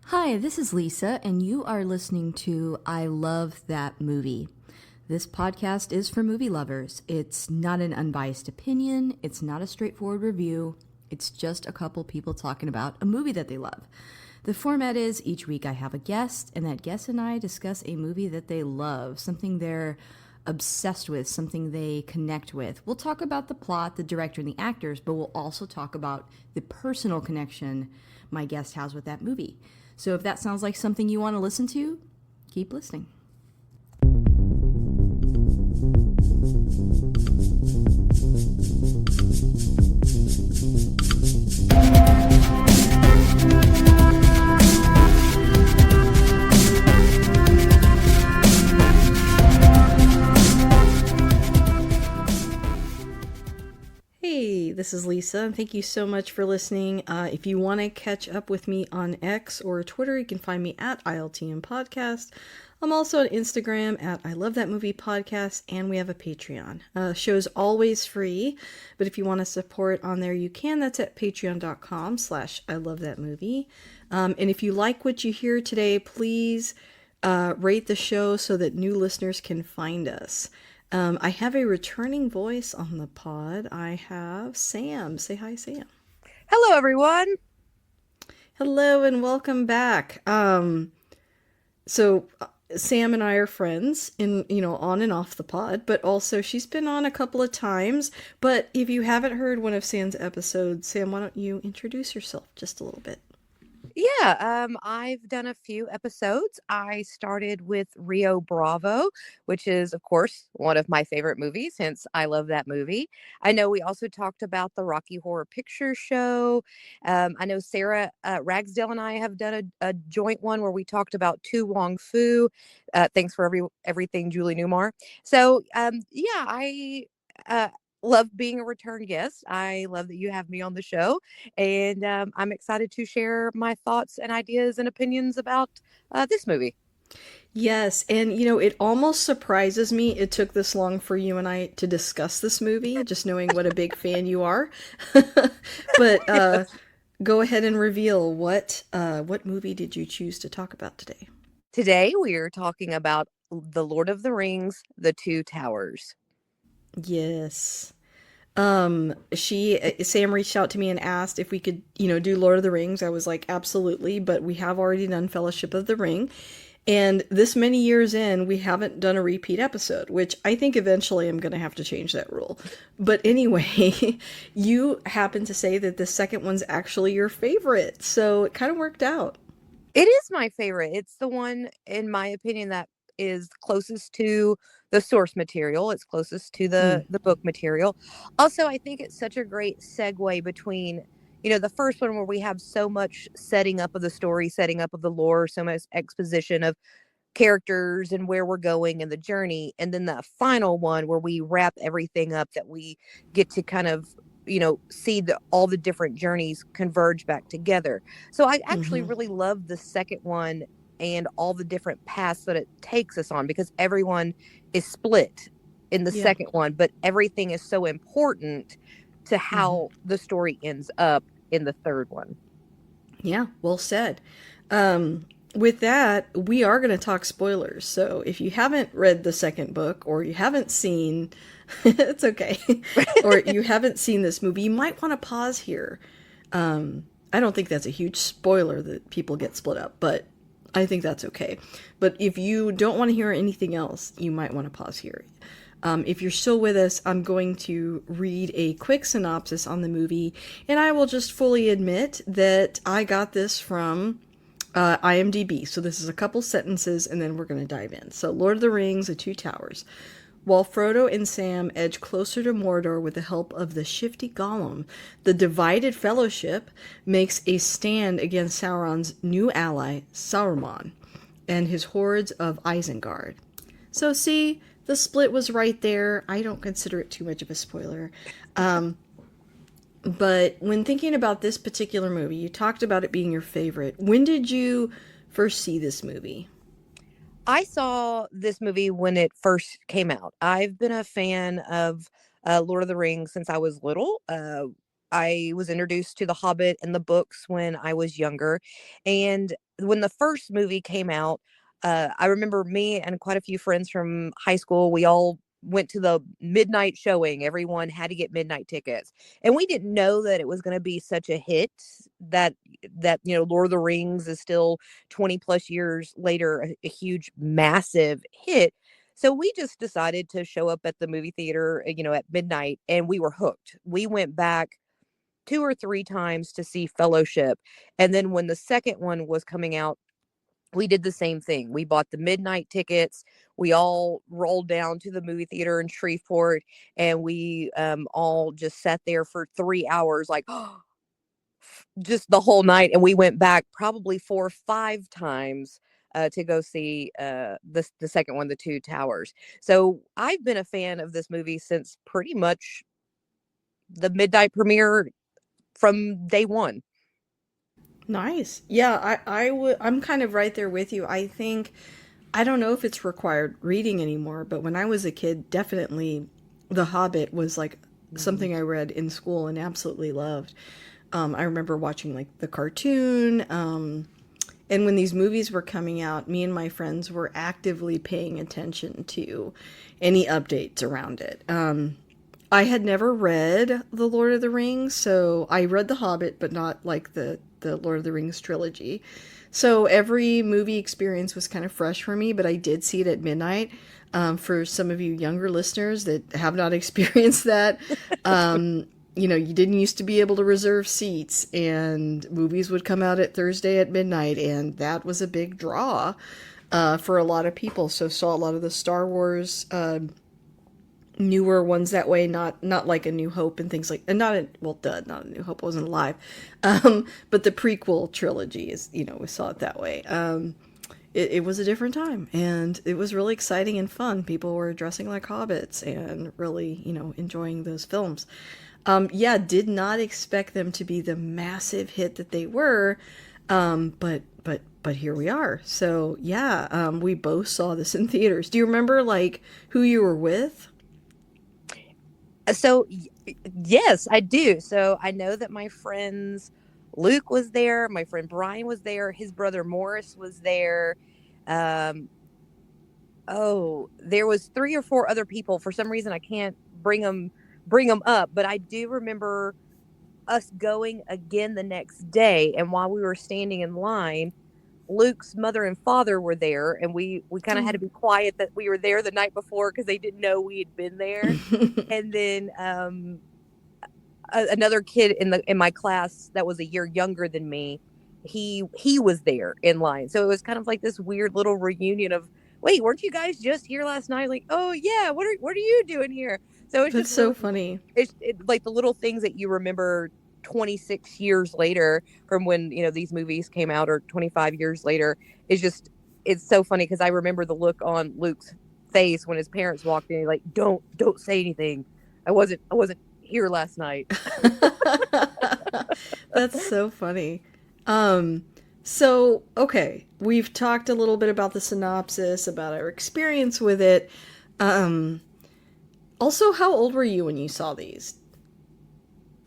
Hi, this is Lisa, and you are listening to I Love That Movie. This podcast is for movie lovers. It's not an unbiased opinion, it's not a straightforward review, it's just a couple people talking about a movie that they love. The format is each week I have a guest, and that guest and I discuss a movie that they love, something they're obsessed with, something they connect with. We'll talk about the plot, the director, and the actors, but we'll also talk about the personal connection my guest has with that movie. So if that sounds like something you want to listen to, keep listening. Hey, this is Lisa, and thank you so much for listening. If you want to catch up with me on X or Twitter, you can find me at ILTM Podcast. I'm also on Instagram at I Love That Movie Podcast, and we have a Patreon. Show's always free, but if you want to support on there, you can. That's at patreon.com/I Love That Movie. And if you like what you hear today, please rate the show so that new listeners can find us. I have a returning voice on the pod. I have Sam. Say hi, Sam. Hello, everyone. Hello and welcome back. So Sam and I are friends on and off the pod, but also she's been on a couple of times. But if you haven't heard one of Sam's episodes, Sam, why don't you introduce yourself just a little bit? Yeah, I've done a few episodes. I started with Rio Bravo, which is, of course, one of my favorite movies, hence I love that movie. I know we also talked about the Rocky Horror Picture Show. I know Sarah Ragsdale and I have done a joint one where we talked about Tu Wong Fu. Thanks for everything, Julie Newmar. So, I love being a return guest. I love that you have me on the show, and I'm excited to share my thoughts and ideas and opinions about this movie. Yes, and it almost surprises me it took this long for you and I to discuss this movie, just knowing what a big fan you are. But go ahead and reveal what movie did you choose to talk about today? Today we are talking about The Lord of the Rings, The Two Towers. Yes. Sam reached out to me and asked if we could, do Lord of the Rings. I was like, absolutely, but we have already done Fellowship of the Ring. And this many years in, we haven't done a repeat episode, which I think eventually I'm going to have to change that rule. But anyway, you happen to say that the second one's actually your favorite, so it kind of worked out. It is my favorite. It's the one, in my opinion, that is closest to the source material. It's closest to the book material. Also, I think it's such a great segue between, the first one where we have so much setting up of the story, setting up of the lore, so much exposition of characters and where we're going and the journey, and then the final one where we wrap everything up, that we get to kind of see all the different journeys converge back together. So I actually really love the second one and all the different paths that it takes us on, because everyone is split in the second one, but everything is so important to how the story ends up in the third one. Yeah, well said. With that, we are going to talk spoilers. So if you haven't read the second book, or you haven't seen, it's okay, or you haven't seen this movie, you might want to pause here. I don't think that's a huge spoiler that people get split up, but I think that's okay. But if you don't want to hear anything else, you might want to pause here. If you're still with us, I'm going to read a quick synopsis on the movie, and I will just fully admit that I got this from IMDb. So this is a couple sentences, and then we're going to dive in. So, Lord of the Rings, The Two Towers. While Frodo and Sam edge closer to Mordor with the help of the shifty Gollum, the divided Fellowship makes a stand against Sauron's new ally, Saruman, and his hordes of Isengard. So see, the split was right there. I don't consider it too much of a spoiler. But when thinking about this particular movie, you talked about it being your favorite. When did you first see this movie? I saw this movie when it first came out. I've been a fan of Lord of the Rings since I was little. I was introduced to The Hobbit and the books when I was younger. And when the first movie came out, I remember me and quite a few friends from high school, we all went to the midnight showing. Everyone had to get midnight tickets. And we didn't know that it was going to be such a hit that Lord of the Rings is still 20 plus years later a huge massive hit. So we just decided to show up at the movie theater, at midnight, and we were hooked. We went back 2 or 3 times to see Fellowship, and then when the second one was coming out, we did the same thing. We bought the midnight tickets. We all rolled down to the movie theater in Shreveport, and we all just sat there for 3 hours, like just the whole night. And we went back probably 4 or 5 times to go see the second one, The Two Towers. So I've been a fan of this movie since pretty much the midnight premiere from day one. Nice. Yeah, I'm kind of right there with you. I think I don't know if it's required reading anymore, but when I was a kid, definitely The Hobbit was like Mhm. something I read in school and absolutely loved. I remember watching like the cartoon, and when these movies were coming out, me and my friends were actively paying attention to any updates around it. I had never read The Lord of the Rings, so I read The Hobbit, but not like the Lord of the Rings trilogy. So every movie experience was kind of fresh for me, but I did see it at midnight. For some of you younger listeners that have not experienced that, you didn't used to be able to reserve seats, and movies would come out at Thursday at midnight, and that was a big draw for a lot of people. So saw a lot of the Star Wars newer ones that way, not like A New Hope and things like, and not a, well, duh, not A New Hope wasn't alive, but the prequel trilogy is, we saw it that way. It was a different time, and it was really exciting and fun. People were dressing like hobbits and really, enjoying those films. Yeah, did not expect them to be the massive hit that they were, but here we are. So yeah, we both saw this in theaters. Do you remember like who you were with? So yes, I do. So I know that my friends Luke was there, my friend Brian was there, his brother Morris was there. Um, oh, there was 3 or 4 other people. For some reason, I can't bring them up, but I do remember us going again the next day. And while we were standing in line, Luke's mother and father were there, and we kind of had to be quiet that we were there the night before because they didn't know we had been there. And then another kid in my class that was a year younger than me, he was there in line. So it was kind of like this weird little reunion of, wait, weren't you guys just here last night? Like, oh yeah, what are you doing here? So it's That's just so really, funny. like the little things that you remember 26 years later from when these movies came out, or 25 years later, is just, it's so funny because I remember the look on Luke's face when his parents walked in, like, don't say anything. I wasn't here last night. That's so funny. Um, so okay, we've talked a little bit about the synopsis, about our experience with it. Um, Also, how old were you when you saw these?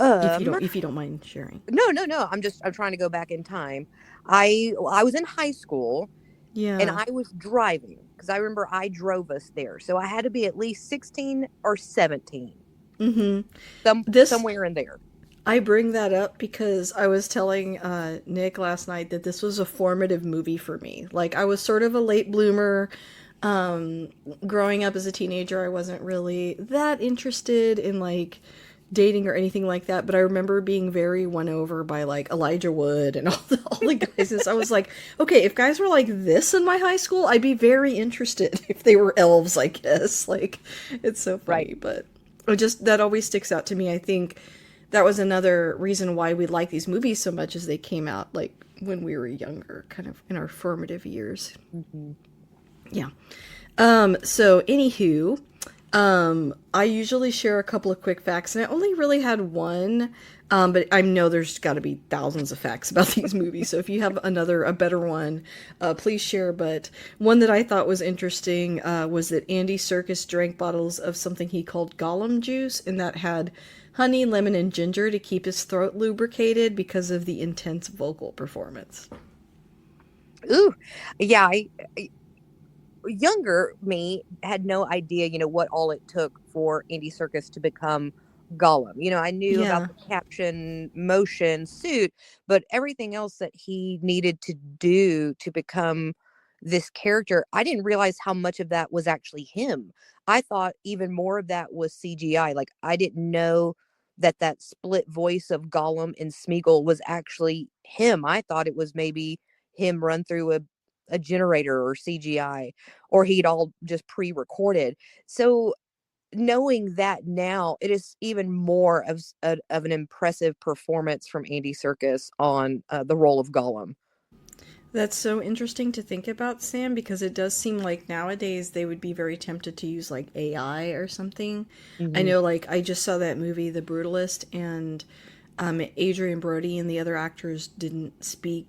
If you Um, don't mind sharing. no. I'm trying to go back in time. I was in high school and Yeah. I was driving because I remember I drove us there. So I had to be at least 16 or 17. Mm-hmm. This Somewhere in there. I bring that up because I was telling Nick last night that this was a formative movie for me. Like I was sort of a late bloomer. Um, Growing up as a teenager, I wasn't really that interested in like dating or anything like that. But I remember being very won over by like Elijah Wood and all the guys. And so I was like, okay, if guys were like this in my high school, I'd be very interested if they were elves, I guess. Like, it's so Right. funny, but it just that always sticks out to me. I think that was another reason why we like these movies so much, as they came out like when we were younger, kind of in our formative years. Hmm. Yeah. So anywho, I usually share a couple of quick facts, and I only really had one. But I know there's got to be thousands of facts about these movies. So if you have a better one, please share. But one that I thought was interesting was that Andy Serkis drank bottles of something he called Gollum juice, and that had honey, lemon, and ginger to keep his throat lubricated because of the intense vocal performance. Ooh, yeah. Younger me had no idea, what all it took for Andy Serkis to become Gollum. I knew about Yeah. the caption motion suit, but everything else that he needed to do to become this character, I didn't realize how much of that was actually him. I thought even more of that was CGI. Like, I didn't know that split voice of Gollum and Smeagol was actually him. I thought it was maybe him run through a generator or CGI, or he'd all just pre-recorded. So knowing that now, it is even more of an impressive performance from Andy Serkis on the role of Gollum. That's so interesting to think about, Sam, because it does seem like nowadays they would be very tempted to use like AI or something. I Hmm. know, like, I just saw that movie, The Brutalist, and Adrian Brody and the other actors didn't speak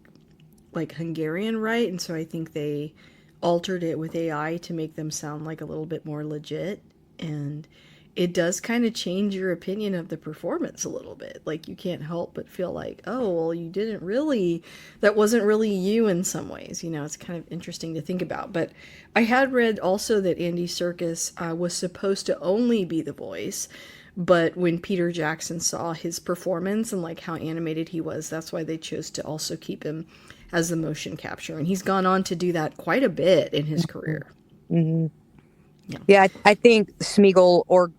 like Hungarian right, and so I think they altered it with AI to make them sound like a little bit more legit. And it does kind of change your opinion of the performance a little bit. Like, you can't help but feel like, oh, well, you didn't really, that wasn't really you in some ways. It's kind of interesting to think about. But I had read also that Andy Serkis was supposed to only be the voice. But when Peter Jackson saw his performance and like how animated he was, that's why they chose to also keep him as the motion capture. And he's gone on to do that quite a bit in his career. Hmm. Yeah. Yeah, I think Smeagol or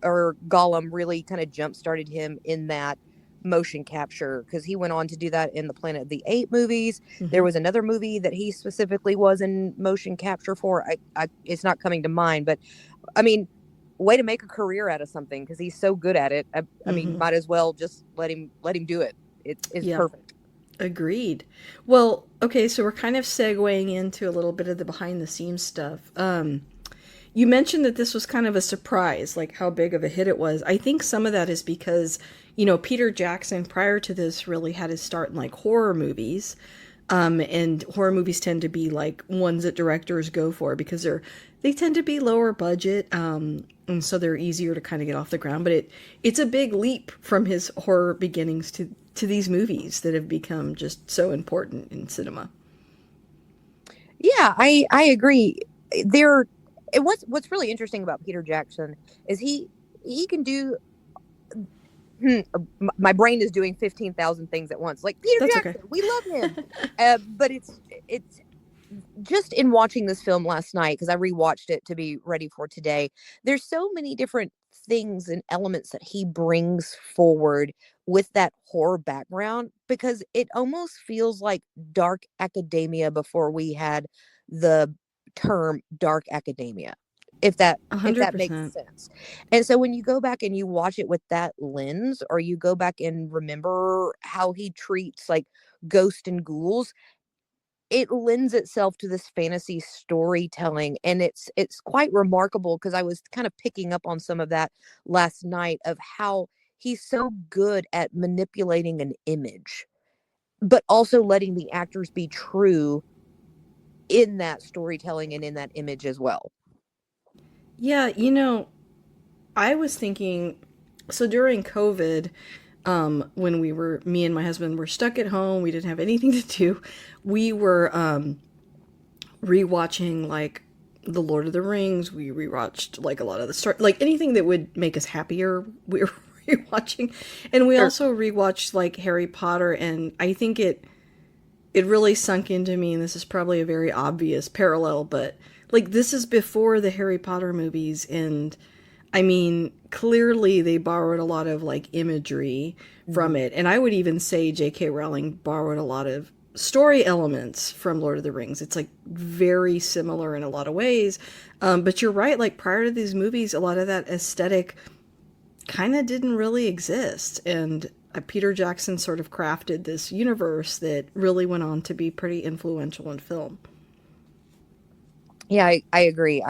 Gollum really kind of jump started him in that motion capture, because he went on to do that in the Planet of the Apes movies. There Mm-hmm. was another movie that he specifically was in motion capture for. It's not coming to mind, but I mean, way to make a career out of something, because he's so good at it. I mean, Mm-hmm. might as well just let him do it. It's Yeah. perfect. Agreed. Well, okay, so we're kind of segueing into a little bit of the behind the scenes stuff. You mentioned that this was kind of a surprise, like how big of a hit it was. I think some of that is because, Peter Jackson prior to this really had his start in like horror movies. And horror movies tend to be like ones that directors go for because they tend to be lower budget, and so they're easier to kind of get off the ground. But it's a big leap from his horror beginnings to these movies that have become just so important in cinema. Yeah, I agree. There, what's really interesting about Peter Jackson is he can do. My brain is doing 15,000 things at once. Like Peter That's okay. Jackson, we love him. But it's just in watching this film last night, because I rewatched it to be ready for today. There's so many different things and elements that he brings forward with that horror background, because it almost feels like dark academia before we had the term dark academia, if that A if hundred that makes percent. sense. And so when you go back and you watch it with that lens, or you go back and remember how he treats like ghosts and ghouls, it lends itself to this fantasy storytelling, and it's quite remarkable, because I was kind of picking up on some of that last night, of how he's so good at manipulating an image, but also letting the actors be true in that storytelling and in that image as well. Yeah, I was thinking, so during COVID, when me and my husband were stuck at home, we didn't have anything to do. We were rewatching like the Lord of the Rings. We rewatched like a lot of the start, like anything that would make us happier. We were rewatching, and we Sure. also rewatched like Harry Potter. And I think it really sunk into me. And this is probably a very obvious parallel, but like this is before the Harry Potter movies, and I mean, clearly they borrowed a lot of like imagery from Mhm. it. And I would even say J.K. Rowling borrowed a lot of story elements from Lord of the Rings. It's like very similar in a lot of ways. But you're right, like prior to these movies, a lot of that aesthetic kind of didn't really exist. And Peter Jackson sort of crafted this universe that really went on to be pretty influential in film. Yeah, I agree.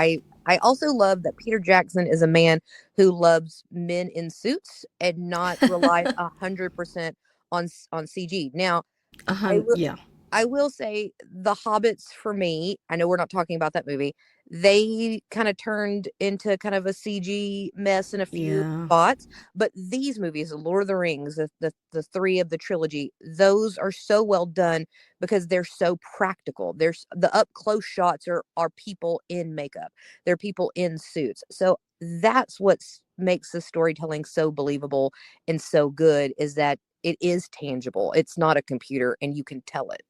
I also love that Peter Jackson is a man who loves men in suits and not rely 100% on CG. Now, I will Yeah. I will say the Hobbits for me, I know we're not talking about that movie. They kind of turned into kind of a CG mess in a few Yeah. spots, but these movies, the Lord of the Rings, the three of the trilogy, those are so well done because they're so practical. There's the up close shots are people in makeup. They're people in suits. So that's what makes the storytelling so believable and so good is that it is tangible. It's not a computer and you can tell it.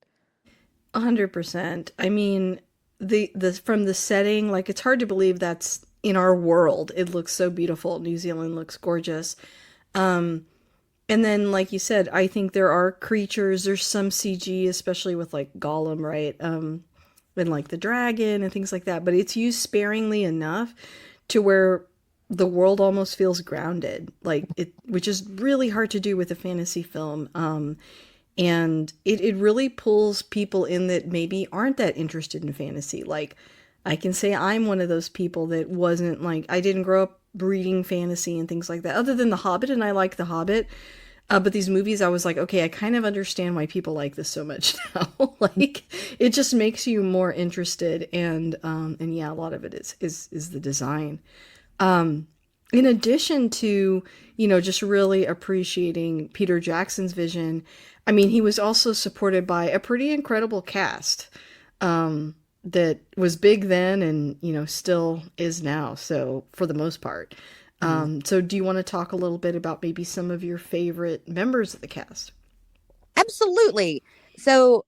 100%. I mean, the from the setting, like it's hard to believe that's in our world. It looks so beautiful. New Zealand looks gorgeous. Um, and then, like you said, I think there are creatures. There's some CG, especially with like Gollum, right? And like the dragon and things like that. But it's used sparingly enough to where the world almost feels grounded, like it, which is really hard to do with a fantasy film. And it really pulls people in that maybe aren't that interested in fantasy. Like, I can say I'm one of those people that wasn't like, I didn't grow up reading fantasy and things like that, other than The Hobbit, and I like The Hobbit. But these movies, I was like, okay, I kind of understand why people like this so much now. Like, it just makes you more interested, and yeah, a lot of it is the design. Um, in addition to, just really appreciating Peter Jackson's vision, I mean, he was also supported by a pretty incredible cast that was big then and, still is now. So, for the most part. Mhm. So, do you want to talk a little bit about maybe some of your favorite members of the cast? Absolutely. So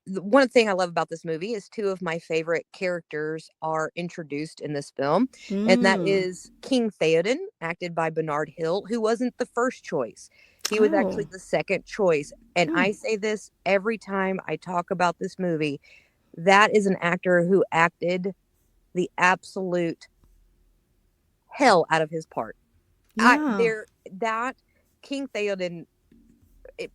one thing I love about this movie is two of my favorite characters are introduced in this film, and that Mm. is King Theoden, acted by Bernard Hill, who wasn't the first choice. He was actually Oh. the second choice. And Hmm. I say this every time I talk about this movie. That is an actor who acted the absolute hell out of his part. I Yeah. there that King Theoden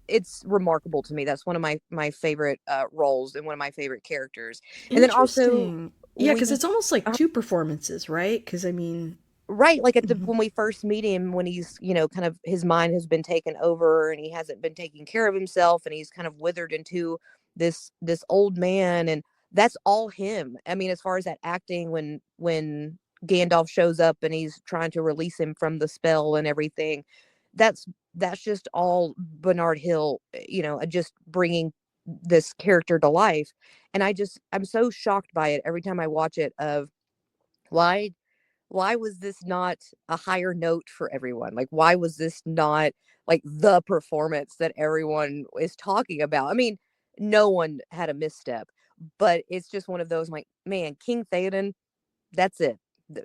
it's remarkable to me. That's one of my favorite roles and one of my favorite characters. And then also Interesting. Yeah, because we it's almost like uh, two performances, right? Because I mean, right like at the mhm. when we first meet him when he's kind of his mind has been taken over and he hasn't been taking care of himself and he's kind of withered into this old man, and that's all him. I mean, as far as that acting, when Gandalf shows up and he's trying to release him from the spell and everything, that's that's just all Bernard Hill, just bringing this character to life. And I'm so shocked by it every time I watch it of why why was this not a higher note for everyone? Like, why was this not like the performance that everyone is talking about? I mean, no one had a misstep, but it's just one of those like, man, King Theoden, that's it.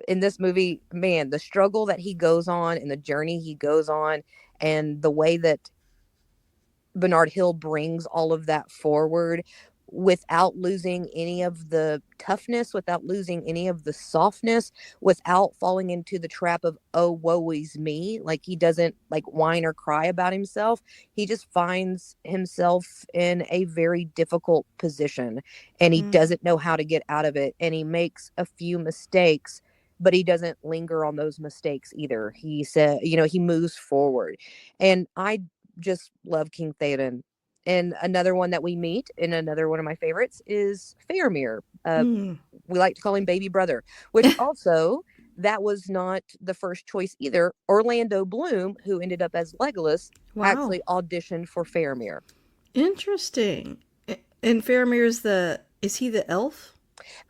In this movie, man, the struggle that he goes on and the journey he goes on and the way that Bernard Hill brings all of that forward without losing any of the toughness, without losing any of the softness, without falling into the trap of, oh, woe is me. Like, he doesn't like whine or cry about himself. He just finds himself in a very difficult position and he Mm, doesn't know how to get out of it. And he makes a few mistakes, but he doesn't linger on those mistakes either. He said, he moves forward. And I just love King Theoden. And another one that we meet, and another one of my favorites, is Faramir. mm. We like to call him Baby Brother, which also that was not the first choice either. Orlando Bloom, who ended up as Legolas, Wow. actually auditioned for Faramir. Interesting. And Faramir is he the elf?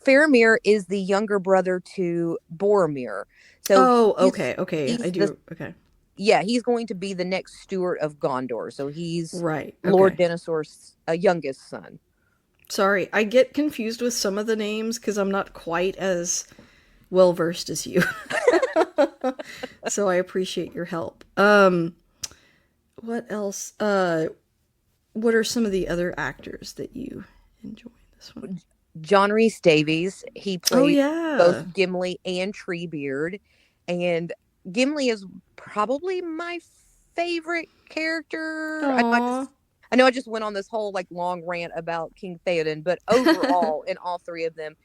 Faramir is the younger brother to Boromir, so Oh, he's okay, okay. I he's the do. Okay. yeah, he's going to be the next steward of Gondor. So he's Right. Lord Okay. Denethor's youngest son. Sorry, I get confused with some of the names because I'm not quite as well versed as you. So I appreciate your help. What else? What are some of the other actors that you enjoy in this one? John Rhys Davies. He Oh played both yeah. Gimli and Treebeard, and Gimli is probably my favorite character. Aw. I know I just went on this whole like long rant about King Theoden, but overall, in all three of them,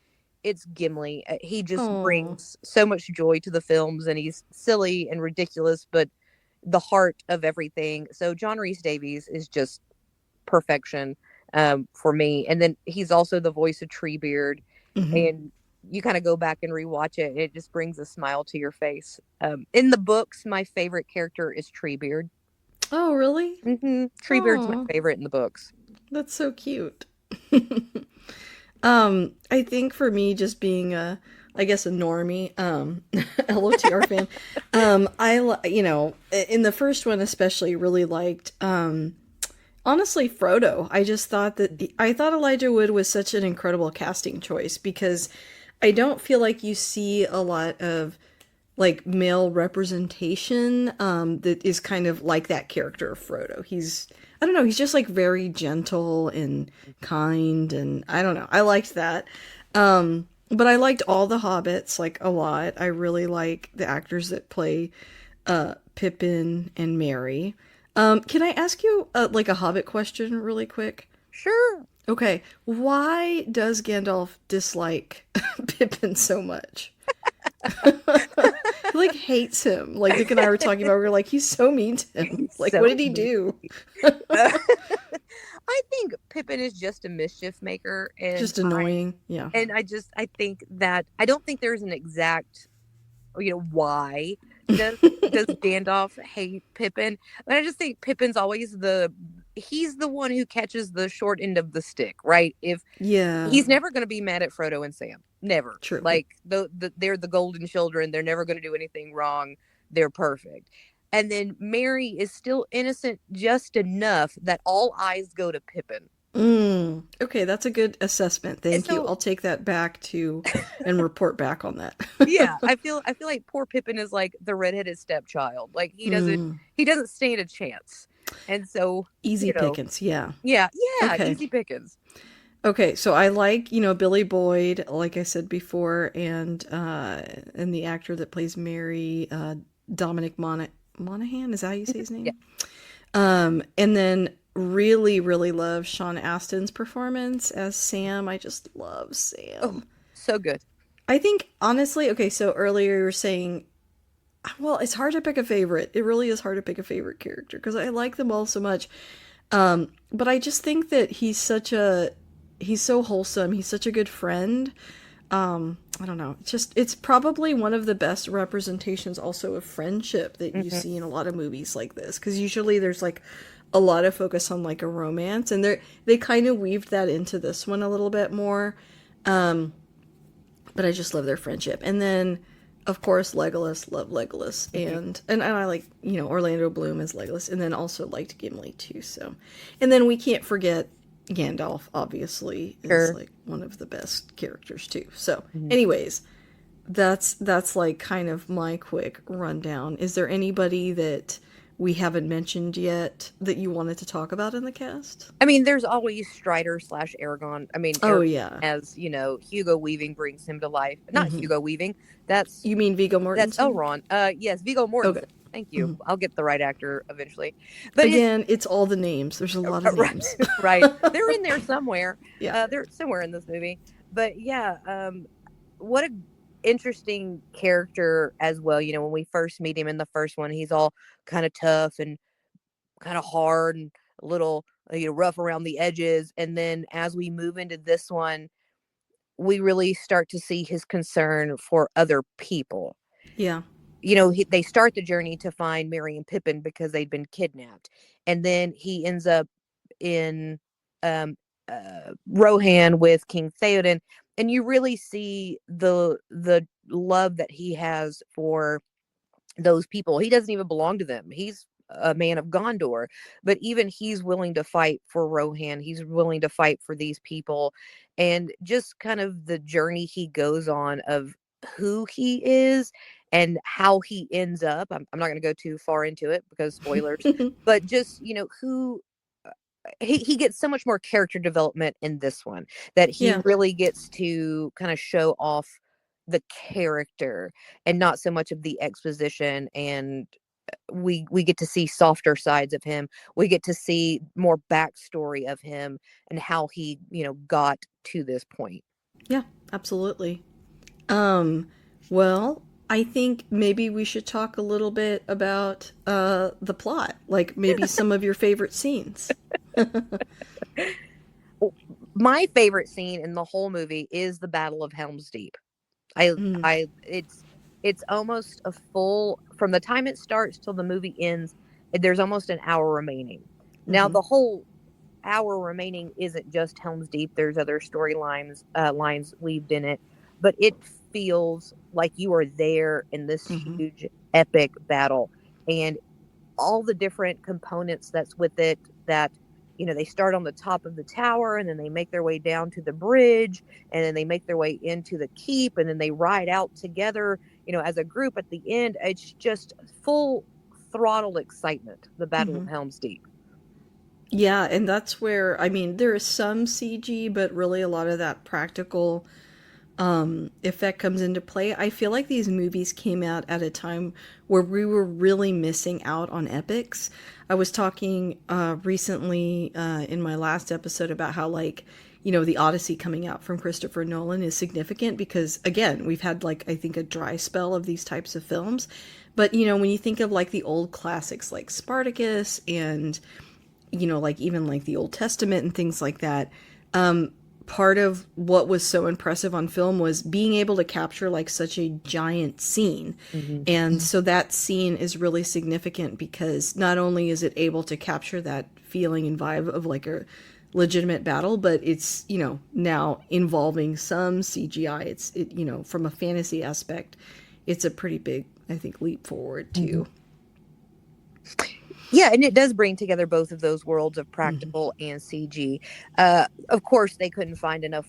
it's Gimli. He just Oh. brings so much joy to the films, and he's silly and ridiculous, but the heart of everything. So John Rhys Davies is just perfection. for me. And then he's also the voice of Treebeard, Hmm. and you kind of go back and rewatch it, and it just brings a smile to your face. In the books, my favorite character is Treebeard. Oh, really? Treebeard's my Oh, favorite in the books. that's so cute. I think for me, just being I guess a normie, LOTR fan, in the first one especially, really liked, honestly, Frodo. I thought Elijah Wood was such an incredible casting choice because I don't feel like you see a lot of like male representation that is kind of like that character of Frodo. I don't know, he's just like very gentle and kind, and I don't know. I liked that. But I liked all the hobbits like a lot. I really like the actors that play Pippin and Merry. Can I ask you like a hobbit question really quick? Sure. Okay, why does Gandalf dislike Pippin so much? He like hates him. Like Nick and I were talking about, we are like, he's so mean to him. He's Like, what so did he mean. do? I think Pippin is just a mischief maker, Just annoying. Yeah. I think that I don't think there's an exact, why does does Gandalf hate Pippin? But I just think Pippin's always he's the one who catches the short end of the stick, right? If Yeah. he's never going to be mad at Frodo and Sam, never. True. Like they're the golden children. They're never going to do anything wrong. They're perfect. And then Mary is still innocent just enough that all eyes go to Pippin. Okay, that's a good assessment. And Thank you. so I'll take that back to and report back on that. yeah, I feel like poor Pippin is like the redheaded stepchild. Like Mm, he doesn't stand a chance. And so, easy you know, pickings. Yeah. yeah, yeah, Okay. easy pickings. Okay, so I like, Billy Boyd, like I said before, and the actor that plays Mary, Dominic Monaghan, is that how you say his Yeah. name? And then really, really love Sean Astin's performance as Sam. I just love Oh, Sam. so good. I think honestly, okay, so earlier you were saying, well, it's hard to pick a favorite. It really is hard to pick a favorite character because I like them all so much. But I just think that he's so wholesome. He's such a good friend. I don't know. It's probably one of the best representations also of friendship that you Hmm. see in a lot of movies like this. Because usually there's like a lot of focus on like a romance, and they kind of weaved that into this one a little bit more. But I just love their friendship. And then, of course, Legolas, love Legolas, Hmm. and I like Orlando Bloom as Legolas, and then also liked Gimli too. So, and then we can't forget Gandalf. Obviously, is Sure. like one of the best characters too. So, Mhm. anyways, that's like kind of my quick rundown. Is there anybody that we haven't mentioned yet that you wanted to talk about in the cast? I mean, there's always Strider slash Aragon. I mean, Oh Aragon, yeah. as Hugo Weaving brings him to life. Not Hmm. Hugo Weaving. That's You mean Viggo that's Mortensen? Elrond. Yes, Viggo Okay. Mortensen. Thank Hmm. you. I'll get the right actor eventually. But his Again, it's all the names. There's a lot of right, names. right. They're in there somewhere. Yeah. They're somewhere in this movie. But yeah, what a interesting character as well. When we first meet him in the first one, he's all kind of tough and kind of hard and a little rough around the edges. And then as we move into this one, we really start to see his concern for other people. Yeah. They start the journey to find Merry and Pippin because they'd been kidnapped, and then he ends up in um, Rohan with King Theoden, and you really see the love that he has for those people. He doesn't even belong to them. He's a man of Gondor, but even he's willing to fight for Rohan. He's willing to fight for these people, and just kind of the journey he goes on of who he is and how he ends up. I'm not going to go too far into it because spoilers, but just who he gets so much more character development in this one that he Yeah. really gets to kind of show off the character and not so much of the exposition, and we get to see softer sides of him. We get to see more backstory of him and how he got to this point. Yeah, absolutely. Um, well, I think maybe we should talk a little bit about the plot, like maybe some of your favorite scenes. My favorite scene in the whole movie is the Battle of Helm's Deep. I Mm, I it's almost a full from the time it starts till the movie ends, there's almost an hour remaining. Now mm-hmm, the whole hour remaining isn't just Helm's Deep. There's other storylines lines weaved in it, but it feels like you are there in this mm-hmm, huge epic battle, and all the different components that's with it, that they start on the top of the tower, and then they make their way down to the bridge, and then they make their way into the keep, and then they ride out together, as a group at the end. It's just full throttle excitement, the Battle mm-hmm. of Helm's Deep. Yeah, and that's where, I mean, there is some CG, but really a lot of that practical effect comes into play. I feel like these movies came out at a time where we were really missing out on epics. I was talking recently in my last episode about how, like, the Odyssey coming out from Christopher Nolan is significant because, again, we've had, like, I think a dry spell of these types of films. But, when you think of, like, the old classics like Spartacus and, like even like the Old Testament and things like that, part of what was so impressive on film was being able to capture like such a giant scene. Mm-hmm. And so that scene is really significant because not only is it able to capture that feeling and vibe of like a legitimate battle, but it's, now involving some CGI. From a fantasy aspect, it's a pretty big, I think, leap forward Mm-hmm. too. Yeah, and it does bring together both of those worlds of Mm-hmm. practical and CG. Of course, they couldn't find enough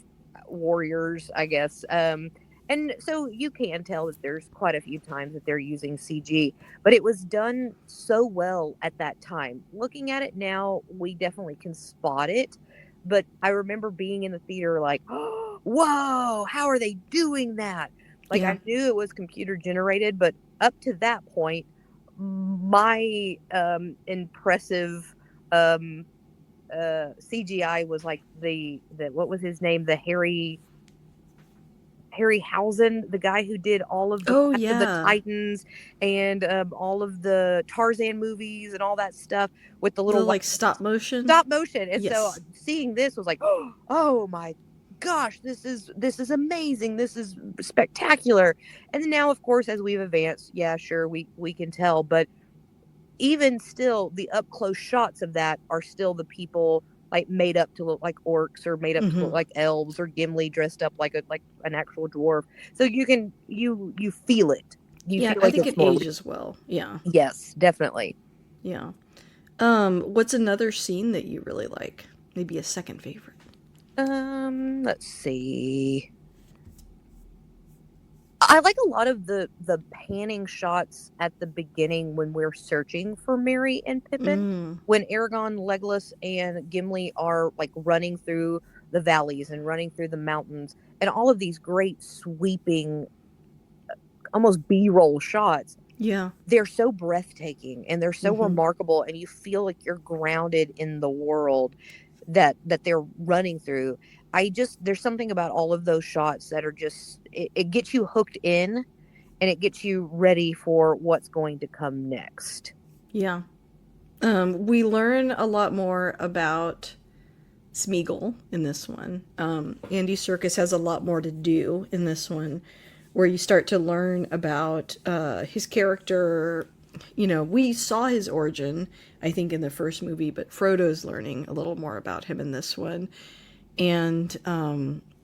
warriors, I guess. And so you can tell that there's quite a few times that they're using CG, but it was done so well at that time. Looking at it now, we definitely can spot it. But I remember being in the theater like, oh, whoa, how are they doing that? Like, Yeah. I knew it was computer generated, but up to that point, my impressive um CGI was like the what was his name, the Harryhausen, the guy who did all of the Oh Clash of the yeah. Titans and all of the Tarzan movies and all that stuff with the The little like white stop motion. stop motion. And so Yes. seeing this was like, oh my gosh, this is amazing. This is spectacular. And then now, of course, as we've advanced, yeah, sure, we can tell, but even still, the up close shots of that are still the people like made up to look like orcs or made up to look Hmm. like elves, or Gimli dressed up like an actual dwarf. So you feel it. You Yeah, feel I like think it's it more real. ages well. Yeah. Yes, definitely. Yeah. What's another scene that you really like? Maybe a second favorite. Let's see. I like a lot of the panning shots at the beginning when we're searching for Merry and Pippin. Mm. When Aragon, Legolas, and Gimli are like running through the valleys and running through the mountains, and all of these great sweeping, almost B-roll shots, Yeah. they're so breathtaking and they're so Hmm. remarkable, and you feel like you're grounded in the world that they're running through. There's something about all of those shots that are just it gets you hooked in, and it gets you ready for what's going to come next. Yeah. We learn a lot more about Smeagol in this one. Andy Serkis has a lot more to do in this one, where you start to learn about his character. We saw his origin, I think, in the first movie, but Frodo's learning a little more about him in this one. And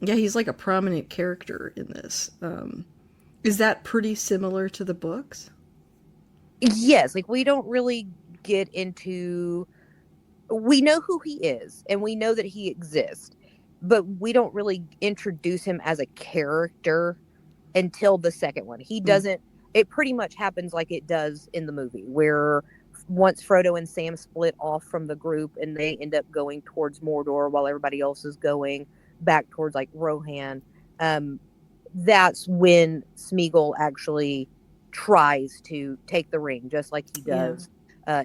yeah, he's like a prominent character in this. Is that pretty similar to the books? Yes, like we don't really get into we know who he is and we know that he exists, but we don't really introduce him as a character until the second one. He Mm. doesn't It pretty much happens like it does in the movie, where once Frodo and Sam split off from the group and they end up going towards Mordor while everybody else is going back towards like Rohan, um, that's when Smeagol actually tries to take the ring, just like he Yeah. does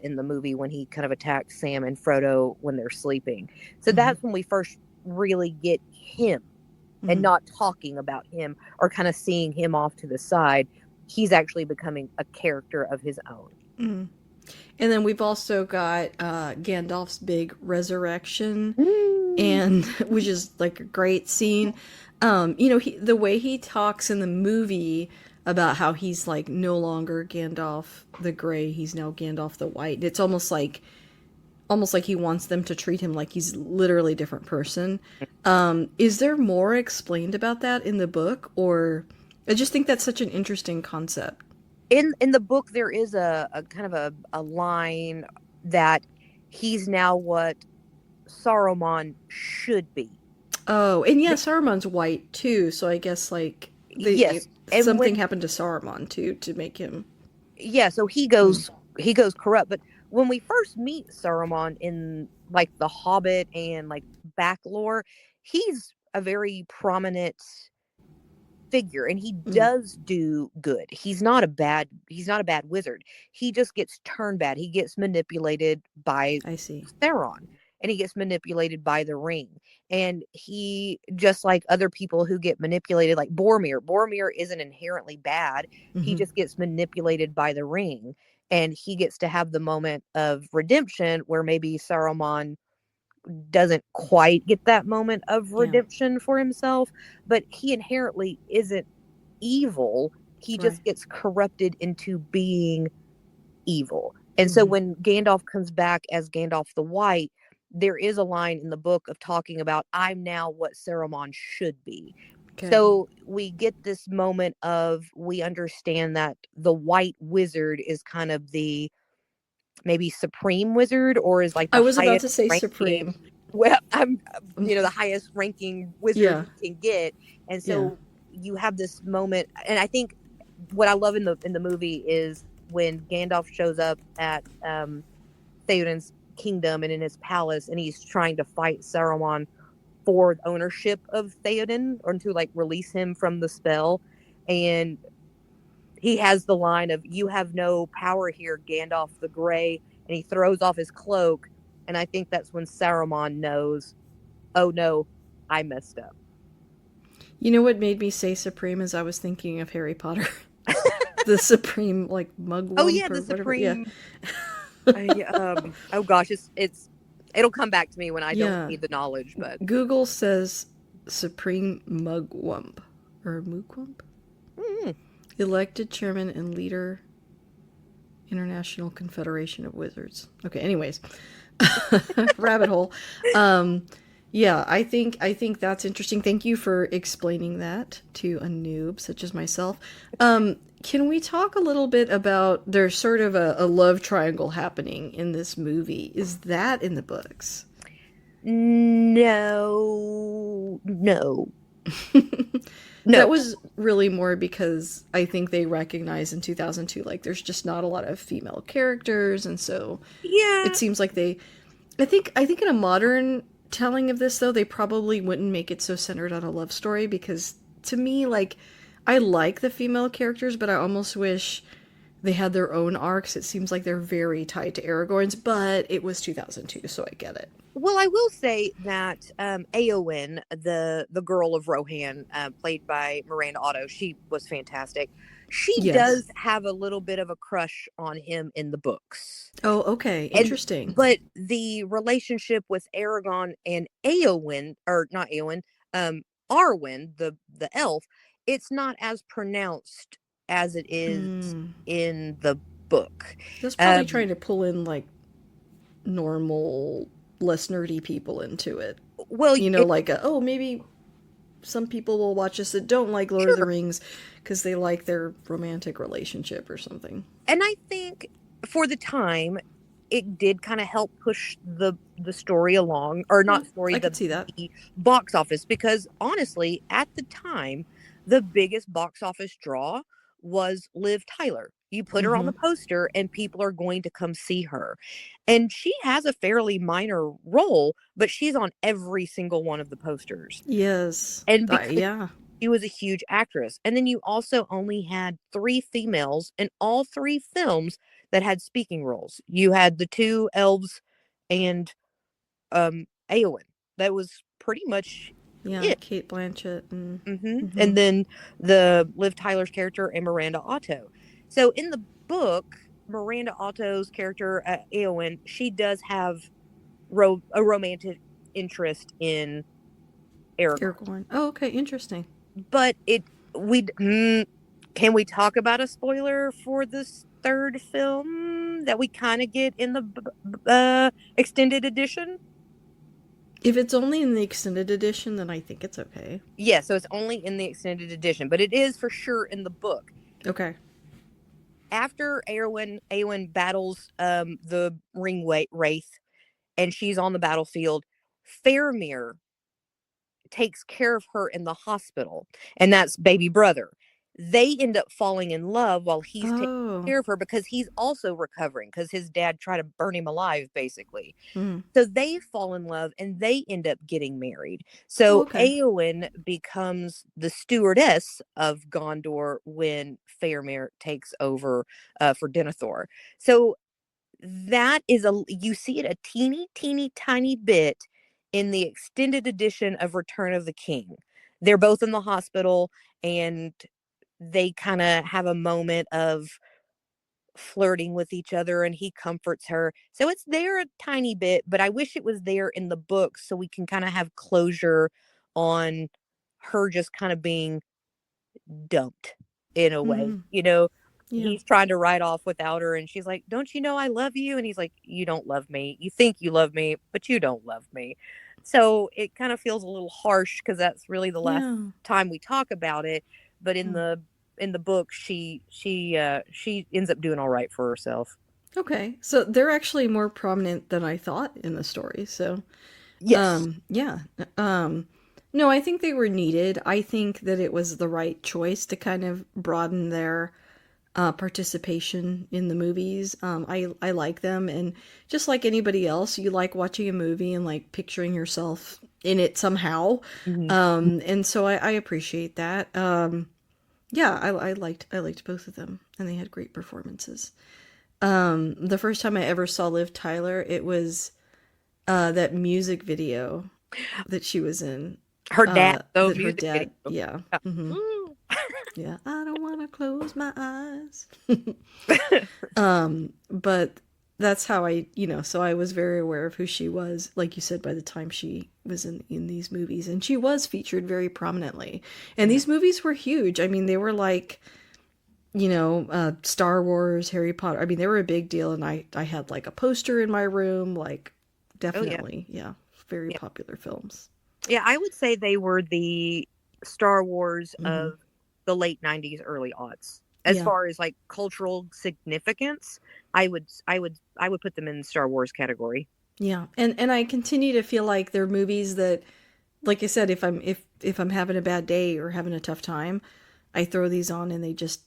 in the movie when he kind of attacks Sam and Frodo when they're sleeping. So Hmm. that's when we first really get him, and Hmm. not talking about him or kind of seeing him off to the side. He's actually becoming a character of his own. Hmm. And then we've also got Gandalf's big resurrection. and which is like a great scene. The way he talks in the movie about how he's like no longer Gandalf the Grey, he's now Gandalf the White. It's almost like he wants them to treat him like he's literally a different person. Is there more explained about that in the book, or I just think that's such an interesting concept. In the book there is a kind of a line that he's now what Saruman should be. Oh, and yeah, Saruman's white too, so I guess like Yes, and something when happened to Saruman too to make him. yeah, so Mm, he goes corrupt. But when we first meet Saruman in like the Hobbit and like back lore, he's a very prominent figure and he mm, does do good. He's not a bad wizard. He just gets turned bad. He gets manipulated by I see. Theron and he gets manipulated by the ring. And he just like other people who get manipulated like Boromir. Boromir isn't inherently bad. He Hmm. just gets manipulated by the ring and he gets to have the moment of redemption where maybe Saruman doesn't quite get that moment of Yeah. redemption for himself, but he inherently isn't evil. He Right. just gets corrupted into being evil. And so Hmm. when Gandalf comes back as Gandalf the White, there is a line in the book of talking about, I'm now what Saruman should be. Okay. So we get this moment of, we understand that the White Wizard is kind of the maybe supreme wizard or is like I the was about highest to say ranking. Supreme. Well, I'm Um, the highest ranking wizard Yeah. you can get. And Yeah. so you have this moment, and I think what I love in the movie is when Gandalf shows up at Theoden's kingdom and in his palace and he's trying to fight Saruman for ownership of Theoden or to like release him from the spell. And he has the line of, "You have no power here, Gandalf the Grey," and he throws off his cloak. And I think that's when Saruman knows, oh no, I messed up. You know what made me say Supreme is I was thinking of Harry Potter. The Supreme like Oh yeah, mugwump or the whatever. Yeah. Supreme. Oh gosh, it's it'll come back to me when I don't Yeah. need the knowledge. But Google says Supreme Mugwump or Mugwump? mm, Elected chairman and leader, International Confederation of Wizards. Okay, anyways. Rabbit hole. Um yeah, I think that's interesting. Thank you for explaining that to a noob such as myself. Can we talk a little bit about there's sort of a love triangle happening in this movie? Is that in the books? no, no, That no. was really more because I think they recognize in 2002 like there's just not a lot of female characters, and so it Yeah. seems like they I think in a modern telling of this though they probably wouldn't make it so centered on a love story, because to me like I like the female characters but I almost wish they had their own arcs. It seems like they're very tied to Aragorn's, but it was 2002 so I get it. Well, I will say that Eowyn, the girl of Rohan, played by Miranda Otto, she was fantastic. She Yes. does have a little bit of a crush on him in the books, Oh, okay. and Interesting. but the relationship with Aragon and Eowyn, or not Eowyn, um, Arwen, the elf, it's not as pronounced as it is Mm. in the book. That's probably Um, trying to pull in like normal, less nerdy people into it. well, it Like, oh, maybe some people will watch this that don't like Lord of the sure. Rings because they like their romantic relationship or something. And I think for the time, it did kind of help push the story along, or Yeah, not story, I could see that. the box office, because honestly, at the time, the biggest box office draw was Liv Tyler. You put her on Mm-hmm. the poster and people are going to come see her. And she has a fairly minor role, but she's on every single one of the posters. Yes. And because Yeah. she was a huge actress. And then you also only had three females in all three films that had speaking roles. You had the two elves and Eowyn. That was pretty much Yeah. it. Kate Blanchett and. Mm-hmm. And then the Liv Tyler's character and Miranda Otto. So in the book, Miranda Otto's character, Eowyn, she does have a romantic interest in Aragorn. Aragorn. Oh, okay, interesting. But can we talk about a spoiler for this third film that we kind of get in the extended edition? If it's only in the extended edition, then I think it's okay. Yeah, so it's only in the extended edition, but it is for sure in the book. Okay. After Eowyn battles the Wraith, and she's on the battlefield, Faramir takes care of her in the hospital, and that's baby brother. They end up falling in love while he's taking Oh. care of her because he's also recovering because his dad tried to burn him alive, basically. Mm. So they fall in love and they end up getting married. Oh, So okay. Eowyn becomes the stewardess of Gondor when Faramir takes over for Denethor. So that is you see it a teeny tiny bit in the extended edition of Return of the King. They're both in the hospital and they kind of have a moment of flirting with each other and he comforts her. So it's there a tiny bit, but I wish it was there in the book so we can kind of have closure on her just kind of being dumped in a way. Mm-hmm. Yeah. He's trying to ride off without her and she's like, "Don't you know I love you?" And he's like, "You don't love me. You think you love me, but you don't love me." So it kind of feels a little harsh because that's really the last Yeah. time we talk about it. But Mm. in the book, she ends up doing all right for herself. Okay. So they're actually more prominent than I thought in the story. So, Yes. yeah. Um, no, I think they were needed. I think that it was the right choice to kind of broaden their participation in the movies. I like them, and just like anybody else, you like watching a movie and like picturing yourself in it somehow. Hmm. And so I appreciate that. Yeah, I liked both of them, and they had great performances. The first time I ever saw Liv Tyler, it was that music video that she was in. Her dad, though, That her music video. dad, yeah, Yeah. hmm Woo. yeah. I don't want to close my eyes. But that's how so I was very aware of who she was, like you said, by the time she was in these movies. And she was featured very prominently. And Mhm. these movies were huge. I mean, they were like, Star Wars, Harry Potter. I mean, they were a big deal. And I had like a poster in my room, like, Oh yeah. definitely, yeah, very Yeah. popular films. Yeah, I would say they were the Star Wars Hmm. of the late 90s, early aughts. As Yeah. far as like cultural significance, I would put them in the Star Wars category. Yeah. And I continue to feel like they're movies that, like I said, if I'm having a bad day or having a tough time, I throw these on and they just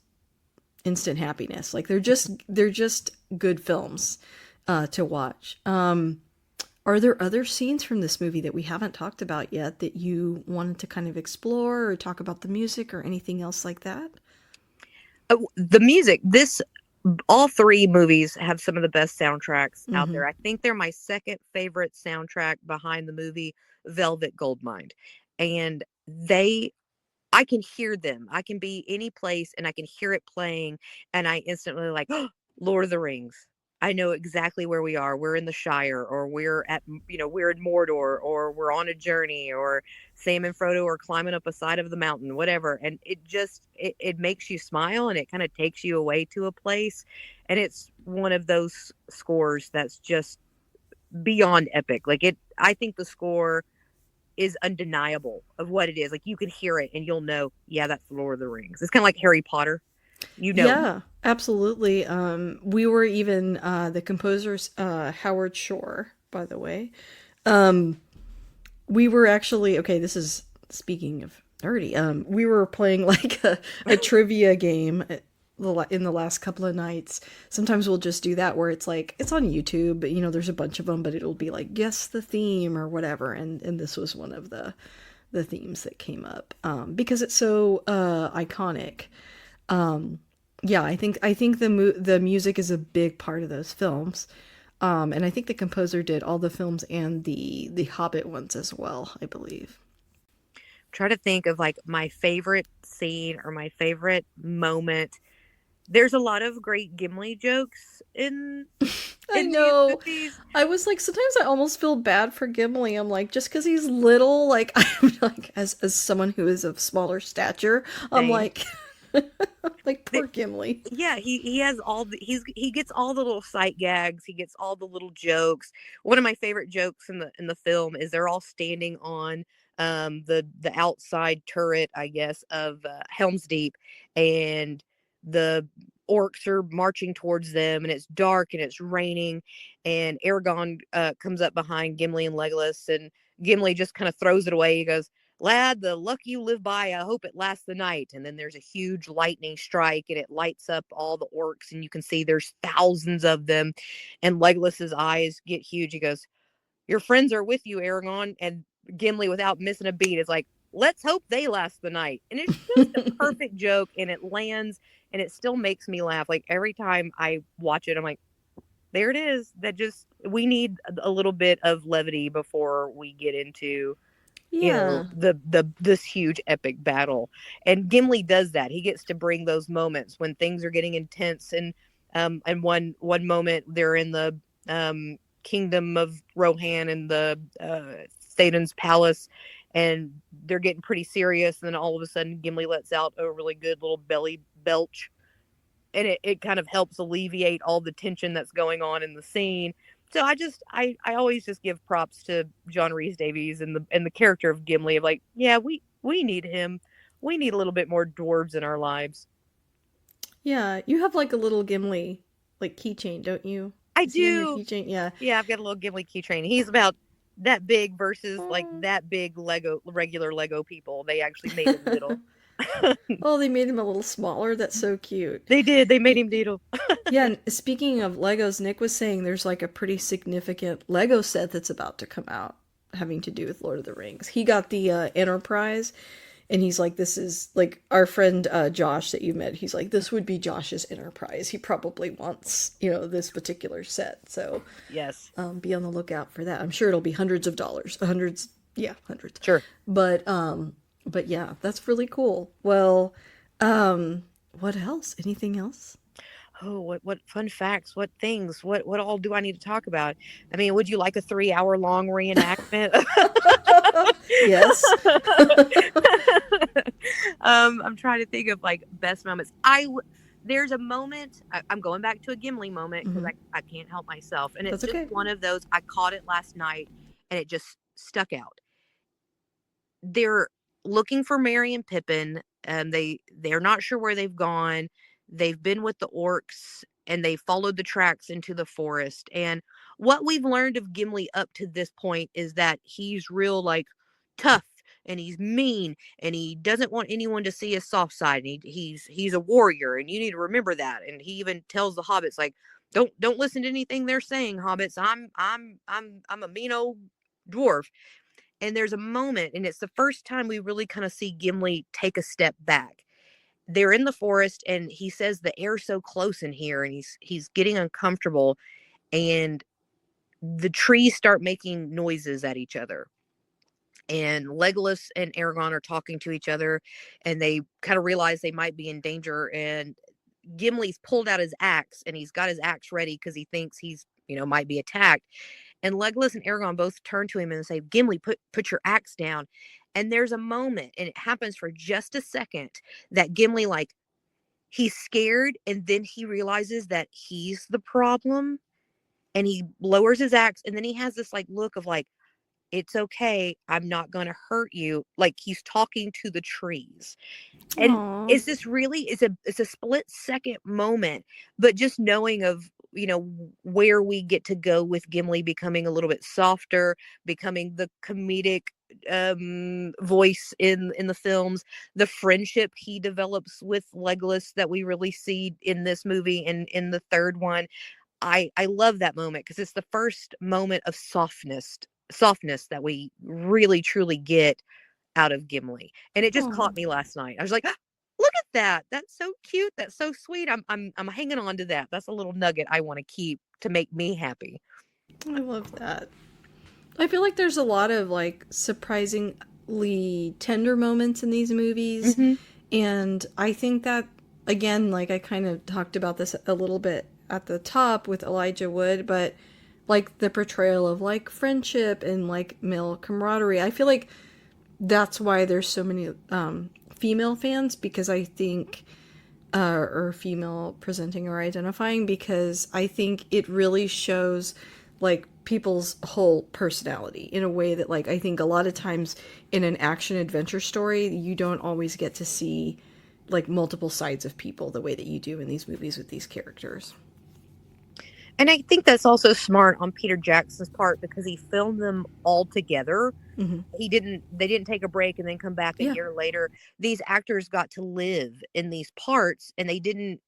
instant happiness. Like they're just good films to watch. Are there other scenes from this movie that we haven't talked about yet that you wanted to kind of explore or talk about the music or anything else like that? The music, this all three movies have some of the best soundtracks out Mm-hmm. there. I think they're my second favorite soundtrack behind the movie Velvet Goldmine. And they I can hear them. I can be any place and I can hear it playing and I instantly like, oh, Lord of the Rings. I know exactly where we are. We're in the Shire or we're at we're in Mordor or we're on a journey or Sam and Frodo are climbing up a side of the mountain, whatever. And it makes you smile and it kind of takes you away to a place. And it's one of those scores that's just beyond epic. I think the score is undeniable of what it is. Like you can hear it and you'll know, yeah, that's Lord of the Rings. It's kind of like Harry Potter. You know. Yeah, absolutely. We were even the composer's Howard Shore, by the way. Um, we were actually okay. This is speaking of nerdy. We were playing like a trivia game in the last couple of nights. Sometimes we'll just do that where it's like it's on YouTube. But, there's a bunch of them, but it'll be like guess the theme or whatever. And this was one of the themes that came up because it's so iconic. Yeah, I think the music is a big part of those films. And I think the composer did all the films and the Hobbit ones as well, I believe. Try to think of like my favorite scene or my favorite moment. There's a lot of great Gimli jokes in I in these know. movies. I was like, sometimes I almost feel bad for Gimli. I'm like, just because he's little, like I'm like, as someone who is of smaller stature, I'm Same. like, like poor Gimli. Yeah, he has all he gets all the little sight gags, he gets all the little jokes. One of my favorite jokes in the film is they're all standing on the outside turret, I guess, of Helm's Deep, and the orcs are marching towards them, and it's dark and it's raining, and Aragorn comes up behind Gimli and Legolas, and Gimli just kind of throws it away. He goes, "Lad, the luck you live by, I hope it lasts the night." And then there's a huge lightning strike and it lights up all the orcs, and you can see there's thousands of them. And Legolas's eyes get huge. He goes, "Your friends are with you, Aragorn." And Gimli, without missing a beat, is like, "Let's hope they last the night." And it's just a perfect joke, and it lands, and it still makes me laugh. Like every time I watch it, I'm like, there it is. That just, we need a little bit of levity before we get into, Yeah. the this huge epic battle. And Gimli does that. He gets to bring those moments when things are getting intense, and one moment they're in the kingdom of Rohan, and the Théoden's palace, and they're getting pretty serious, and then all of a sudden Gimli lets out a really good little belly belch, and it kind of helps alleviate all the tension that's going on in the scene. So I always just give props to John Rhys Davies and the character of Gimli, of like, yeah, we need him. We need a little bit more dwarves in our lives. Yeah. You have like a little Gimli like keychain, don't you? I Is he on your do. keychain? Yeah. Yeah, I've got a little Gimli keychain. He's about that big versus like Oh. that big Lego regular Lego people. They actually made him little. Oh, they made him a little smaller. That's so cute. They did. They made him little. Yeah, and speaking of Legos, Nick was saying there's like a pretty significant Lego set that's about to come out having to do with Lord of the Rings. He got the Enterprise, and he's like, this is like our friend Josh that you met. He's like, this would be Josh's Enterprise. He probably wants, this particular set. So Yes. be on the lookout for that. I'm sure it'll be hundreds of dollars. Hundreds, yeah, hundreds. Sure. But yeah, that's really cool. Well, what else? Anything else? Oh, what fun facts, what things, what all do I need to talk about? I mean, would you like a 3 hour long reenactment? Yes. I'm trying to think of like best moments. There's a moment, I'm going back to a Gimli moment because Hmm. I can't help myself, and it's That's just okay. one of those. I caught it last night, and it just stuck out. They're looking for Merry and Pippin, and they're not sure where they've gone. They've been with the orcs, and they followed the tracks into the forest. And what we've learned of Gimli up to this point is that he's real, like, tough, and he's mean, and he doesn't want anyone to see his soft side. And he's a warrior, and you need to remember that. And he even tells the hobbits, like, don't listen to anything they're saying, hobbits. I'm a mean old dwarf. And there's a moment, and it's the first time we really kind of see Gimli take a step back. They're in the forest, and he says the air's so close in here, and he's getting uncomfortable, and the trees start making noises at each other. And Legolas and Aragorn are talking to each other, and they kind of realize they might be in danger. And Gimli's pulled out his axe, and he's got his axe ready because he thinks he's, might be attacked. And Legolas and Aragorn both turn to him and say, "Gimli, put your axe down." And there's a moment, and it happens for just a second, that Gimli, like, he's scared, and then he realizes that he's the problem, and he lowers his axe, and then he has this like look of like, "It's okay, I'm not going to hurt you." Like he's talking to the trees. And Aw. it's this really, it's a split second moment, but just knowing of, where we get to go with Gimli becoming a little bit softer, becoming the comedic voice in the films, the friendship he develops with Legolas that we really see in this movie and in the third one. I love that moment because it's the first moment of softness that we really truly get out of Gimli. And it just Aw. caught me last night. I was like, "Look at that. That's so cute. That's so sweet." I'm hanging on to that. That's a little nugget I want to keep to make me happy. I love that. I feel like there's a lot of like surprisingly tender moments in these movies. Hmm. And I think that, again, like I kind of talked about this a little bit at the top with Elijah Wood, but like the portrayal of like friendship and like male camaraderie. I feel like that's why there's so many female fans, because I think or female presenting or identifying, because I think it really shows like people's whole personality in a way that, like, I think a lot of times in an action adventure story you don't always get to see like multiple sides of people the way that you do in these movies with these characters. And I think that's also smart on Peter Jackson's part because he filmed them all together. Mm-hmm. They didn't take a break and then come back a Yeah. year later. These actors got to live in these parts, and they didn't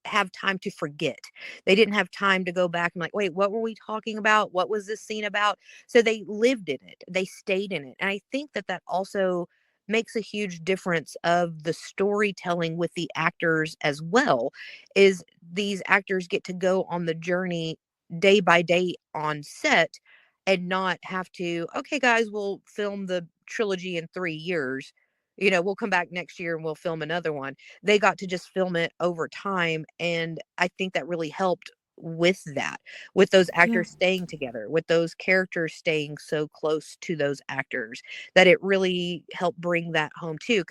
have time to forget. They didn't have time to go back and like, wait, what were we talking about? What was this scene about? So they lived in it. They stayed in it. And I think that that also makes a huge difference of the storytelling with the actors as well, is these actors get to go on the journey day by day on set and not have to, okay guys, we'll film the trilogy in 3 years. We'll come back next year and we'll film another one. They got to just film it over time, and I think that really helped with that, with those Yeah. actors staying together, with those characters staying so close to those actors, that it really helped bring that home too.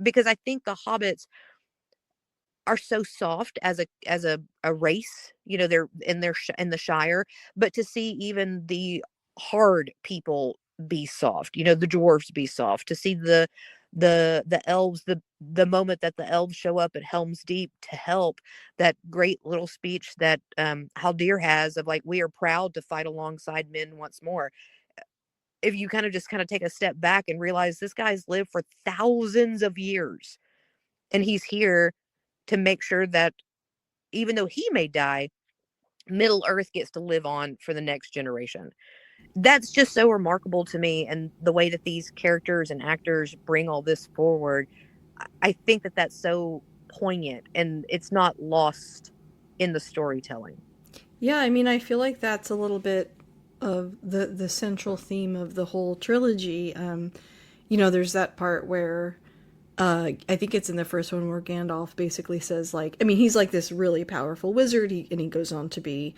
Because I think the hobbits are so soft as a race. They're in the Shire, but to see even the hard people be soft, the dwarves be soft, to see the elves, the moment that the elves show up at Helm's Deep to help, that great little speech that Haldir has of like, we are proud to fight alongside men once more. If you kind of take a step back and realize this guy's lived for thousands of years, and he's here to make sure that even though he may die, Middle Earth gets to live on for the next generation. That's just so remarkable to me. And the way that these characters and actors bring all this forward, I think that that's so poignant and it's not lost in the storytelling. Yeah, I mean, I feel like that's a little bit of the central theme of the whole trilogy. There's that part where I think it's in the first one where Gandalf basically says, like, I mean, he's like this really powerful wizard, and he goes on to be,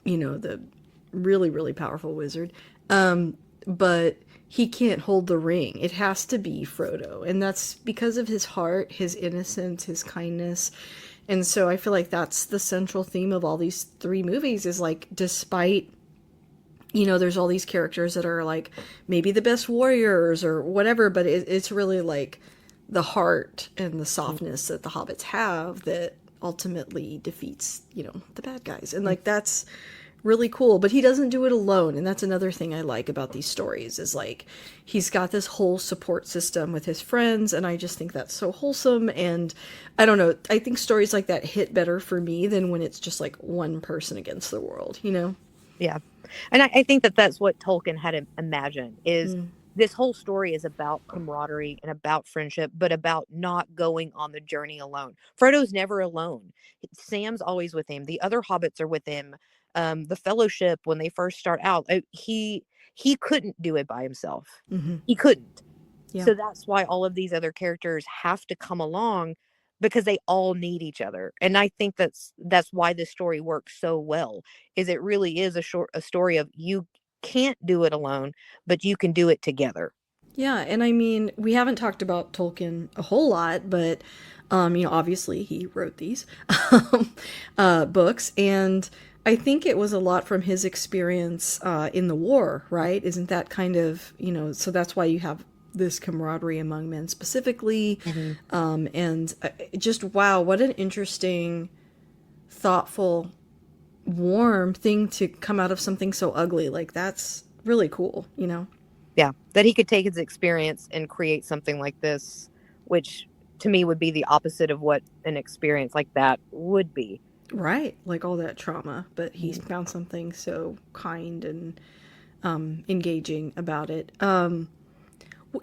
the really, really powerful wizard. But he can't hold the ring. It has to be Frodo. And that's because of his heart, his innocence, his kindness. And so I feel like that's the central theme of all these three movies, is like, despite, there's all these characters that are like maybe the best warriors or whatever, but it's really like the heart and the softness that the hobbits have that ultimately defeats, the bad guys. And like, that's really cool, but he doesn't do it alone. And that's another thing I like about these stories, is like, he's got this whole support system with his friends, and I just think that's so wholesome. And I don't know, I think stories like that hit better for me than when it's just like one person against the world. Yeah. And I think that that's what Tolkien had imagined, is Mm. this whole story is about camaraderie and about friendship, but about not going on the journey alone. Frodo's never alone. Sam's always with him. The other hobbits are with him. The Fellowship, when they first start out, he couldn't do it by himself. Mm-hmm. He couldn't. Yeah. So that's why all of these other characters have to come along, because they all need each other. And I think that's why this story works so well. Is it really is a story of, you can't do it alone, but you can do it together. Yeah, and I mean, we haven't talked about Tolkien a whole lot, but obviously he wrote these books, and I think it was a lot from his experience in the war, right? Isn't that kind of, so that's why you have this camaraderie among men specifically, Mm-hmm. and just wow, what an interesting, thoughtful, warm thing to come out of something so ugly. Like, that's really cool. Yeah, that he could take his experience and create something like this, which to me would be the opposite of what an experience like that would be. Right, like all that trauma, but he Mhm. found something so kind and engaging about it.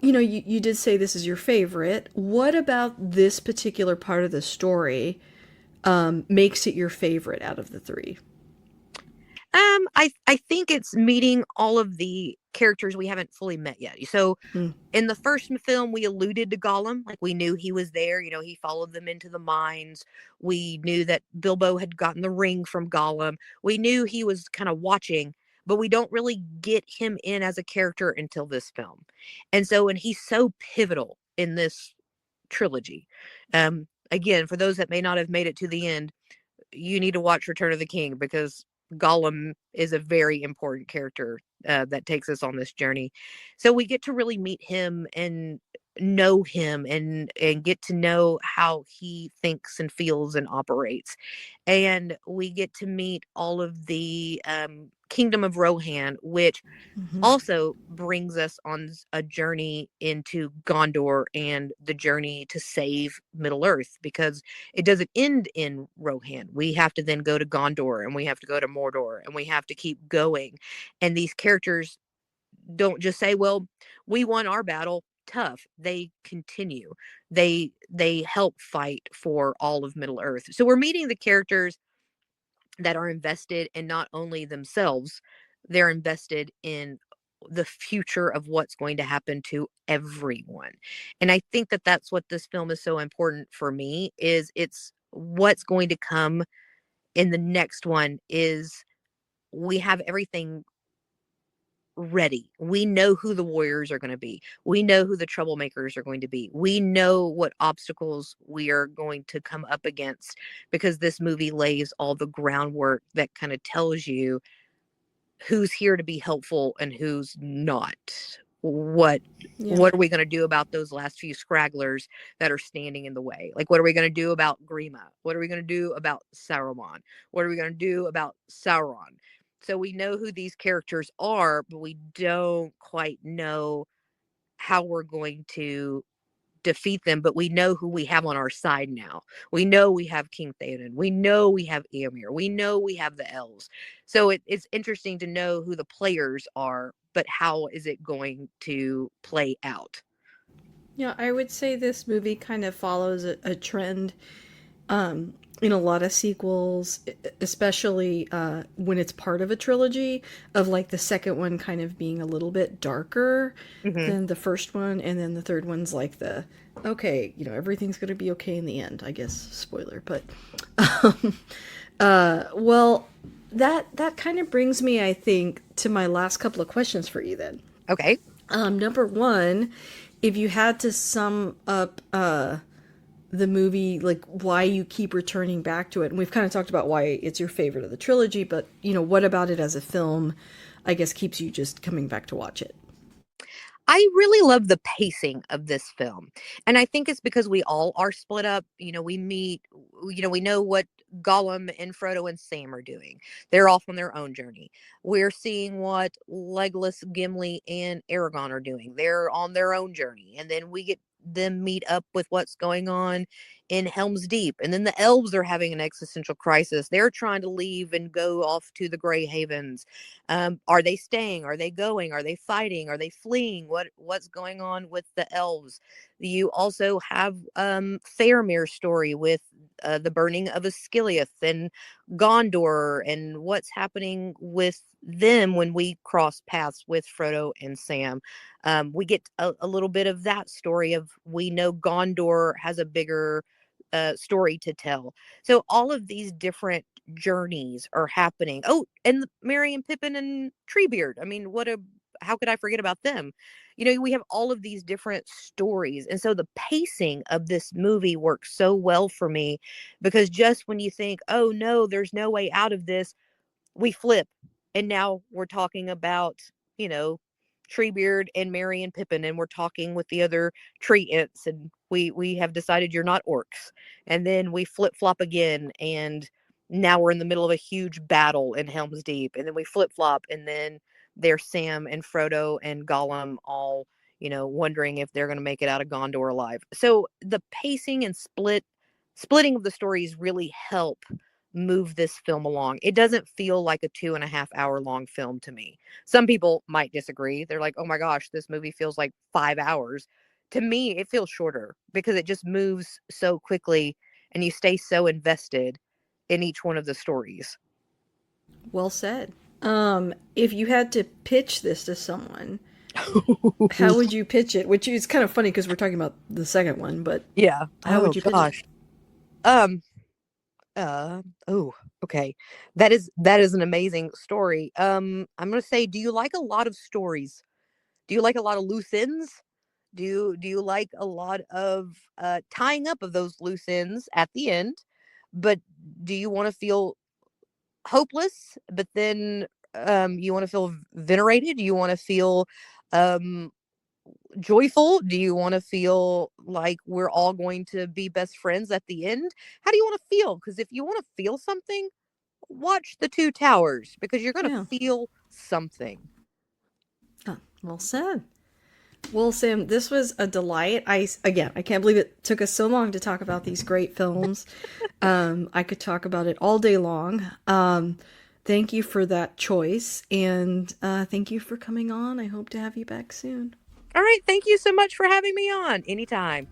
You did say this is your favorite. What about this particular part of the story makes it your favorite out of the three? I think it's meeting all of the characters we haven't fully met yet. So Hmm. in the first film, we alluded to Gollum, like we knew he was there. You know, he followed them into the mines. We knew that Bilbo had gotten the ring from Gollum. We knew he was kind of watching, but we don't really get him in as a character until this film. And he's so pivotal in this trilogy. Again, for those that may not have made it to the end, you need to watch Return of the King because Gollum is a very important character that takes us on this journey. So we get to really meet him and know him and get to know how he thinks and feels and operates. And we get to meet all of the kingdom of Rohan, which Hmm. also brings us on a journey into Gondor and the journey to save Middle Earth because it doesn't end in Rohan. We have to then go to Gondor and we have to go to Mordor and we have to keep going. And these characters don't just say, "Well, we won our battle." Tough. They continue. They help fight for all of Middle Earth. So we're meeting the characters that are invested in not only themselves, they're invested in the future of what's going to happen to everyone. And I think that that's what this film is so important for me is it's what's going to come in the next one is we have everything ready. We know who the warriors are going to be. We know who the troublemakers are going to be. We know what obstacles we are going to come up against because this movie lays all the groundwork that kind of tells you who's here to be helpful and who's not. What Yeah. what are we going to do about those last few scragglers that are standing in the way? Like, what are we going to do about Grima? What are we going to do about Saruman? What are we going to do about Sauron? So we know who these characters are, but we don't quite know how we're going to defeat them, but we know who we have on our side now. We know we have King Theoden. We know we have Amir. We know we have the elves. So it's interesting to know who the players are, but how is it going to play out? Yeah, I would say this movie kind of follows a trend in a lot of sequels, especially when it's part of a trilogy, of like the second one kind of being a little bit darker Hmm. than the first one, and then the third one's like the okay, everything's gonna be okay in the end. I guess spoiler, but um, well, that kind of brings me, I think, to my last couple of questions for you. Then, Okay. number one, if you had to sum up the movie, like why you keep returning back to it, and we've kind of talked about why it's your favorite of the trilogy, but what about it as a film, I guess, keeps you just coming back to watch it? I really love the pacing of this film. And I think it's because we all are split up. We meet, we know what Gollum and Frodo and Sam are doing. They're off on their own journey. We're seeing what Legolas, Gimli, and Aragorn are doing. They're on their own journey. And then we get them meet up with what's going on in Helm's Deep. And then the elves are having an existential crisis. They're trying to leave and go off to the Grey Havens. Are they staying? Are they going? Are they fighting? Are they fleeing? What's going on with the elves? You also have Faramir's story with the burning of Asciliath and Gondor and what's happening with them when we cross paths with Frodo and Sam. We get a little bit of that story of we know Gondor has a bigger story to tell. So all of these different journeys are happening. Oh, and Merry and Pippin and Treebeard. I mean, how could I forget about them? We have all of these different stories. And so the pacing of this movie works so well for me because just when you think, oh no, there's no way out of this, we flip and now we're talking about you know Treebeard and Merry and Pippin, and we're talking with the other tree ents, and we have decided you're not orcs, and then we flip flop again, and now we're in the middle of a huge battle in Helm's Deep, and then we flip flop, and then there's Sam and Frodo and Gollum all wondering if they're going to make it out of Gondor alive. So the pacing and splitting of the stories really help move this film along. It doesn't feel like a 2.5 hour long film to me. Some people might disagree. They're like, oh my gosh, this movie feels like 5 hours. To me, it feels shorter because it just moves so quickly and you stay so invested in each one of the stories. Well said. If you had to pitch this to someone, how would you pitch it? Which is kind of funny because we're talking about the second one, but Yeah. how Oh would you pitch it? gosh. Um uh oh, okay. That is an amazing story. I'm going to say, do you like a lot of stories? Do you like a lot of loose ends? Do you like a lot of tying up of those loose ends at the end? But do you want to feel hopeless, but then you want to feel venerated? You want to feel um joyful? Do you want to feel like we're all going to be best friends at the end? How do you want to feel? Because if you want to feel something, watch The Two Towers, because you're going to Yeah. feel something. Oh, well said. Well, Sam, this was a delight. Again, I can't believe it took us so long to talk about these great films. I could talk about it all day long. Thank you for that choice, and thank you for coming on. I hope to have you back soon. All right. Thank you so much for having me on. Anytime.